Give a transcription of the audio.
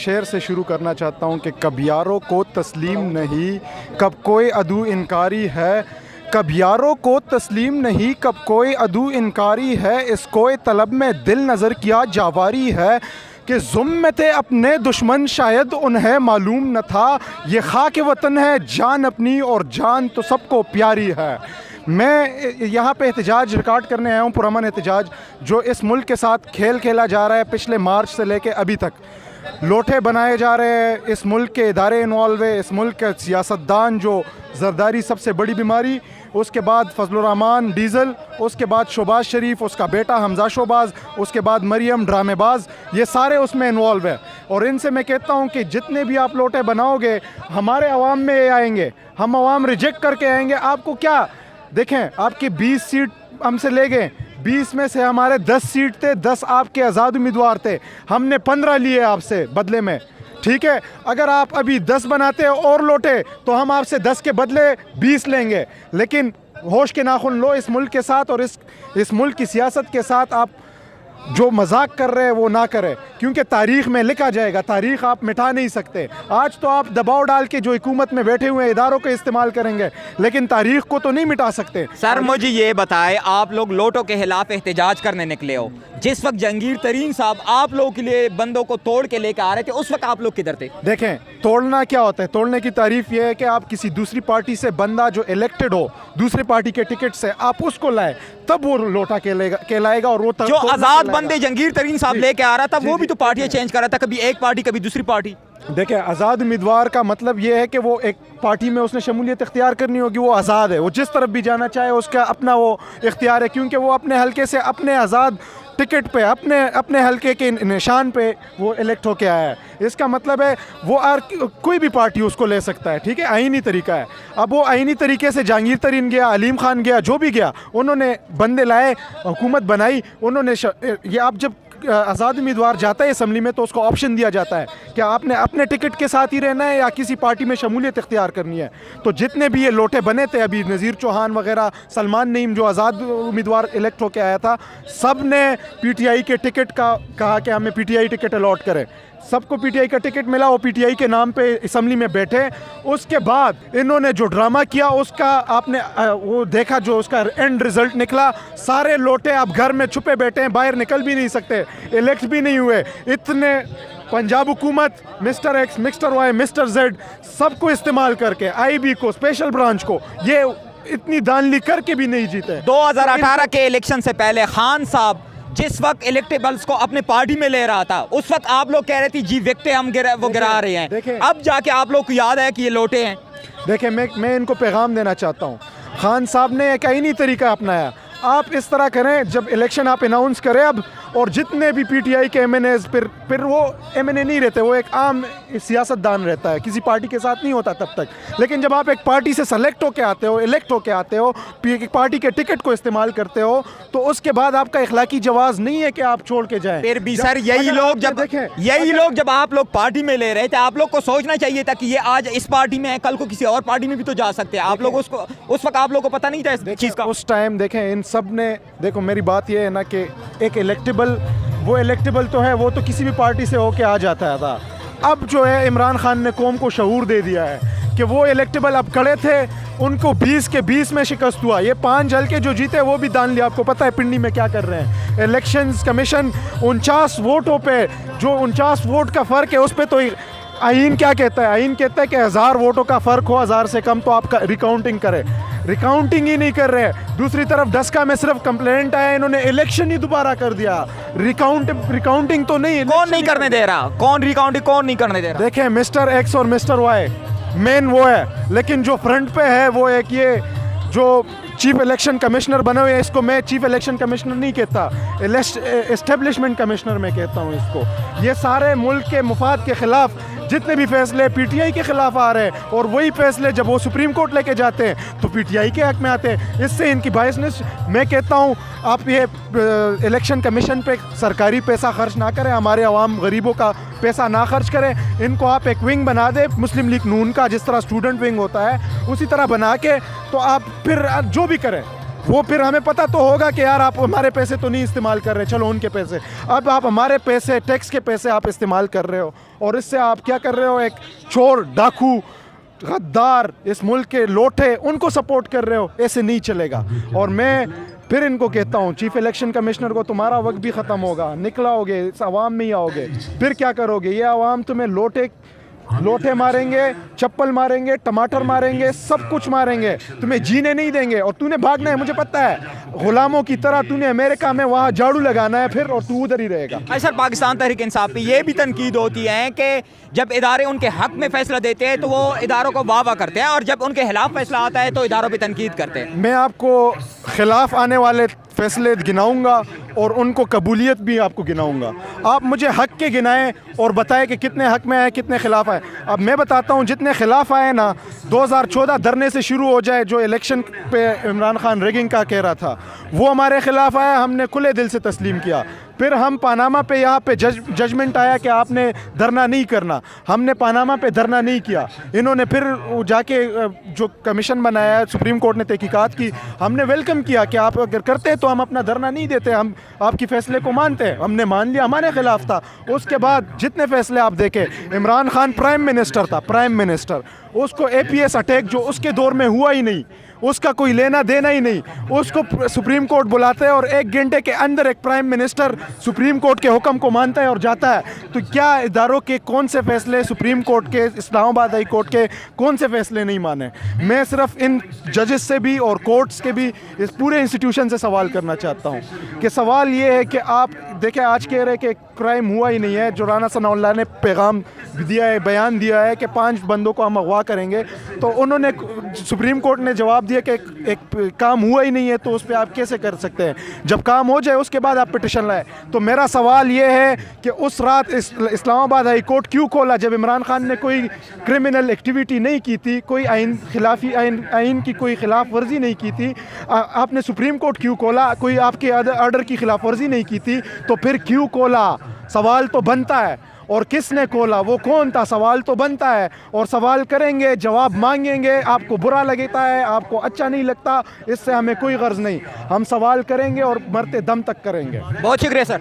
शेर से शुरू करना चाहता हूँ कि कब यारों को तस्लीम नहीं, कब कोई अदू इनकारी है। कब यारों को तस्लीम नहीं, कब कोई अदू इनकारी है। इस कोई तलब में दिल नज़र किया जावारी है कि ज़ुम्मत अपने दुश्मन शायद उन्हें मालूम न था। ये खाक वतन है जान अपनी और जान तो सबको प्यारी है। मैं यहाँ पे एहतजाज रिकॉर्ड करने आया हूँ, पुरअमन एहतजाज जो इस मुल्क के साथ खेल खेला जा रहा है पिछले मार्च से लेके अभी तक। लोटे बनाए जा रहे हैं, इस मुल्क के इदारे इन्वॉल्व है, इस मुल्क के सियासतदान जो जरदारी सबसे बड़ी बीमारी, उसके बाद फजलुर रहमान डीज़ल, उसके बाद शोबाज शरीफ उसका बेटा हमजा शोबाज, उसके बाद मरियम ड्रामेबाज, ये सारे उसमें इन्वॉल्व है। और इनसे मैं कहता हूँ कि जितने भी आप लोटे बनाओगे हमारे अवाम में ये आएंगे, हम अवाम रिजेक्ट करके आएंगे। आपको क्या देखें, आपकी 20 सीट हमसे ले गए, 20 में से हमारे 10 सीट थे, 10 आपके आज़ाद उम्मीदवार थे, हमने 15 लिए आपसे बदले में। ठीक है, अगर आप अभी 10 बनाते और लौटे तो हम आपसे 10 के बदले 20 लेंगे। लेकिन होश के नाखुन लो इस मुल्क के साथ और इस मुल्क की सियासत के साथ। आप जो मजाक कर रहे हैं वो ना करें, क्योंकि तारीख़ में लिखा जाएगा, तारीख़ आप मिटा नहीं सकते। आज तो आप दबाव डाल के जो हुकूमत में बैठे हुए इदारों का इस्तेमाल करेंगे, लेकिन तारीख़ को तो नहीं मिटा सकते। सर मुझे ये बताएं, आप लोग लोटों के खिलाफ एहतजाज करने निकले हो, जिस वक्त जहांगीर तरीन साहब आप लोगों के लिए बंदों को तोड़ के लेकर आ रहे थे, उस वक्त आप लोग किधर थे? देखें, तोड़ना क्या होता है? तोड़ने की तारीफ ये है कि आप किसी दूसरी पार्टी से बंदा जो इलेक्टेड हो दूसरी पार्टी के टिकट से, आप उसको लाए, तब वो लोटा कहलाएगा। और वो जो आज़ाद बंदे जहांगीर तरीन साहब लेके आ रहा था वो भी तो पार्टियां चेंज कर रहा था, कभी एक पार्टी कभी दूसरी पार्टी। देखिए, आज़ाद उम्मीदवार का मतलब ये है कि वो एक पार्टी में उसने शमूलियत इख्तियार करनी होगी, वो आज़ाद है, वो जिस तरफ भी जाना चाहे उसका अपना वो इख्तियार है, क्योंकि वो अपने हल्के से अपने आज़ाद टिकट पे अपने हल्के के निशान पे वो इलेक्ट होके आया है। इसका मतलब है वो कोई भी पार्टी उसको ले सकता है। ठीक है, आईनी तरीका है। अब वो आईनी तरीके से जहांगीर तरीन गया, अलीम खान गया, जो भी गया, उन्होंने बंदे लाए, हुकूमत बनाई उन्होंने। ये आप जब आज़ाद उम्मीदवार जाता है असम्बली में तो उसको ऑप्शन दिया जाता है कि आपने अपने टिकट के साथ ही रहना है या किसी पार्टी में शमूलियत इख्तियार करनी है। तो जितने भी ये लोटे बने थे, अभी नज़ीर चौहान वगैरह, सलमान नईम जो आज़ाद उम्मीदवार इलेक्ट होकर आया था, सब ने पीटीआई के टिकट का कहा कि हमें पीटीआई टिकट अलॉट करें। सबको पीटीआई का टिकट मिला, वो पीटीआई के नाम पे असम्बली में बैठे। उसके बाद इन्होंने जो ड्रामा किया उसका आपने वो देखा, जो उसका एंड रिजल्ट निकला। सारे लोटे अब घर में छुपे बैठे हैं, बाहर निकल भी नहीं सकते, इलेक्ट भी नहीं हुए। इतने पंजाब हुकूमत mister X, mister Y, mister Z सबको इस्तेमाल करके, आईबी को, स्पेशल ब्रांच को, ये इतनी दानली करके भी नहीं जीते। 2018 के इलेक्शन से पहले खान साहब जिस वक्त इलेक्टेबल्स को अपने पार्टी में ले रहा था, उस वक्त आप लोग कह रहे थे जी व्यक्ति हम वो गिरा रहे हैं। अब जाके आप लोग को याद है कि ये लोटे हैं। देखिए, मैं इनको पैगाम देना चाहता हूँ। खान साहब ने एक आईनी तरीका अपनाया। आप इस तरह करें, जब इलेक्शन आप अनाउंस करें अब, और जितने भी पीटीआई के एमएनए, फिर वो एमएनए नहीं रहते, वो एक आम सियासतदान रहता है, किसी पार्टी के साथ नहीं होता तब तक। लेकिन जब आप एक पार्टी से सेलेक्ट होके आते हो, इलेक्ट होके आते हो, पार्टी के टिकट को इस्तेमाल करते हो, तो उसके बाद आपका इखलाकी जवाज़ नहीं है कि आप छोड़ के जाएं। फिर भी सर यही लोग जब आप लोग पार्टी में ले रहे थे, आप लोग को सोचना चाहिए था कि ये आज इस पार्टी में है, कल को किसी और पार्टी में भी तो जा सकते हैं। आप लोग उसको उस वक्त आप लोग को पता नहीं था इस चीज़ का। उस टाइम देखें, इन सब ने, देखो मेरी बात ये है ना कि एक वो इलेक्टेबल तो है, वो तो किसी भी पार्टी से होके आ जाता था। अब जो है इमरान खान ने कौम को शऊर दे दिया है कि वो इलेक्टेबल अब खड़े थे, उनको 20 के 20 में शिकस्त हुआ। ये 5 हल्के जो जीते वो भी दान लिया। आपको पता है पिंडी में क्या कर रहे हैं? इलेक्शंस कमीशन 49 वोटों पे, जो 49 वोट का फ़र्क है उस पर तो आईन क्या कहता है? आईन कहता है कि 1000 वोटों का फ़र्क हो, 1000 से कम तो आप रिकाउंटिंग करें। रिकाउंटिंग ही नहीं कर रहे हैं। दूसरी तरफ डस्का में सिर्फ कंप्लेंट आया, इन्होंने इलेक्शन ही दोबारा कर दिया। रिकाउंटिंग तो नहीं, कौन नहीं करने दे रहा? कौन रिकाउंटिंग कौन नहीं करने दे रहा? देखें, मिस्टर एक्स और मिस्टर वाई मेन वो है, लेकिन जो फ्रंट पे है वो एक ये जो चीफ इलेक्शन कमिश्नर बने हुए हैं, इसको मैं चीफ इलेक्शन कमिश्नर नहीं कहता, एस्टेब्लिशमेंट कमिश्नर मैं कहता हूँ इसको। ये सारे मुल्क के मुफाद के ख़िलाफ़ जितने भी फैसले पीटीआई के ख़िलाफ़ आ रहे हैं, और वही फैसले जब वो सुप्रीम कोर्ट लेके जाते हैं तो पीटीआई के हक़ में आते हैं। इससे इनकी बायसनेस, मैं कहता हूँ आप ये इलेक्शन कमीशन पे सरकारी पैसा खर्च ना करें, हमारे अवाम गरीबों का पैसा ना खर्च करें। इनको आप एक विंग बना दे मुस्लिम लीग नून का, जिस तरह स्टूडेंट विंग होता है उसी तरह बना के, तो आप फिर जो भी करें, वो फिर हमें पता तो होगा कि यार आप हमारे पैसे तो नहीं इस्तेमाल कर रहे, चलो उनके पैसे। अब आप हमारे पैसे, टैक्स के पैसे आप इस्तेमाल कर रहे हो और इससे आप क्या कर रहे हो, एक चोर, डाकू, गद्दार, इस मुल्क के लोटे, उनको सपोर्ट कर रहे हो। ऐसे नहीं चलेगा। और मैं फिर इनको कहता हूँ, चीफ इलेक्शन कमिश्नर को, तुम्हारा वक्त भी ख़त्म होगा, निकलाओगे, इस आवाम में ही आओगे, फिर क्या करोगे? ये आवाम तुम्हें लोटे मारेंगे, चप्पल मारेंगे, टमाटर मारेंगे, सब कुछ मारेंगे, तुम्हें जीने नहीं देंगे। और तूने भागना है, मुझे पता है, गुलामों की तरह तूने अमेरिका में वहाँ झाड़ू लगाना है फिर, और तू उधर ही रहेगा। सर, पाकिस्तान तहरीक इंसाफ पे ये भी तनकीद होती है कि जब इदारे उनके हक में फैसला देते हैं तो वो इदारों को वाह वाह करते हैं, और जब उनके खिलाफ फैसला आता है तो इदारों पर तनकीद करते हैं। मैं आपको खिलाफ आने वाले फैसले गिनाऊंगा और उनको कबूलियत भी आपको गिनाऊंगा। आप मुझे हक के गिनाएं और बताएं कि कितने हक में आए, कितने खिलाफ आए। अब मैं बताता हूं, जितने खिलाफ आए ना, 2014 धरने से शुरू हो जाए, जो इलेक्शन पे इमरान खान रिगिंग का कह रहा था, वो हमारे खिलाफ आया, हमने खुले दिल से तस्लीम किया। फिर हम पानामा पे, यहाँ पे जजमेंट आया कि आपने धरना नहीं करना, हमने पानामा पे धरना नहीं किया। इन्होंने फिर जाके जो कमीशन बनाया है, सुप्रीम कोर्ट ने तहकीकात की, हमने वेलकम किया कि आप अगर करते हैं तो हम अपना धरना नहीं देते, हम आपकी फ़ैसले को मानते हैं। हमने मान लिया, हमारे खिलाफ था। उसके बाद जितने फैसले आप देखें, इमरान खान प्राइम मिनिस्टर था, प्राइम मिनिस्टर, उसको APS अटैक जो उसके दौर में हुआ ही नहीं, उसका कोई लेना देना ही नहीं, उसको सुप्रीम कोर्ट बुलाते हैं और 1 घंटे के अंदर एक प्राइम मिनिस्टर सुप्रीम कोर्ट के हुक्म को मानता है और जाता है। तो क्या इदारों के कौन से फैसले, सुप्रीम कोर्ट के, इस्लामाबाद हाई कोर्ट के कौन से फैसले नहीं माने? मैं सिर्फ इन जजेस से भी और कोर्ट्स के भी, इस पूरे इंस्टीट्यूशन से सवाल करना चाहता हूँ कि सवाल ये है कि आप देखें, आज कह रहे कि क्राइम हुआ ही नहीं है, जो राना सनाउल्लाह ने पैगाम दिया है, बयान दिया है कि 5 बंदों को हम अगवा करेंगे, तो उन्होंने, सुप्रीम कोर्ट ने जवाब दिया कि एक काम हुआ ही नहीं है, तो उस पर आप कैसे कर सकते हैं? जब काम हो जाए उसके बाद आप पिटिशन लाए। तो मेरा सवाल ये है कि उस रात इस्लामाबाद हाई कोर्ट क्यों खोला, जब इमरान खान ने कोई क्रिमिनल एक्टिविटी नहीं की थी, कोई आइन की कोई खिलाफ वर्जी नहीं की थी? आपने सुप्रीम कोर्ट क्यों खोला? कोई आपके ऑर्डर की खिलाफ वर्जी नहीं की थी, तो फिर क्यों खोला? सवाल तो बनता है। और किसने खोला, वो कौन था, सवाल तो बनता है। और सवाल करेंगे, जवाब मांगेंगे, आपको बुरा लगता है, आपको अच्छा नहीं लगता, इससे हमें कोई गर्ज नहीं। हम सवाल करेंगे और मरते दम तक करेंगे। बहुत शुक्रिया सर।